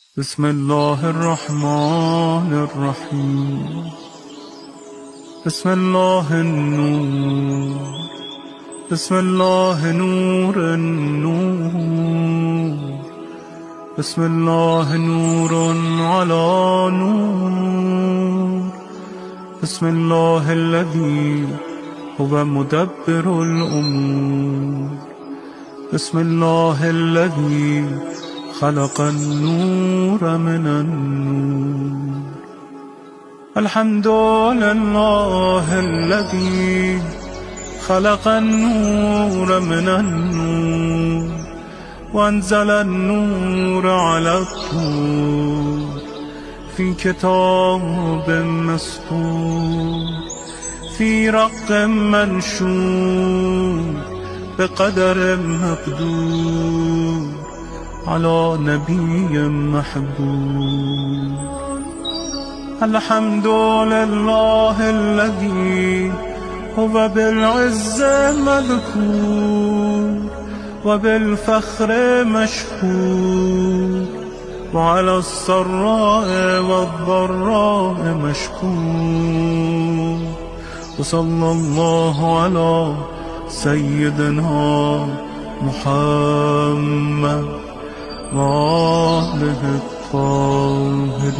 بسم الله الرحمن الرحيم. بسم الله النور، بسم الله نور النور، بسم الله نور على نور، بسم الله الذي هو مدبر الأمور، بسم الله الذي خلق النور من النور. الحمد لله الذي خلق النور من النور وأنزل النور على الطور في كتاب مسطور في رق منشور بقدر مقدور على نبي محبوب. الحمد لله الذي هو بالعز مذكور وبالفخر مشهور وعلى السراء والضراء مشكور. وصلى الله على سيدنا محمد وآله الطاهرين.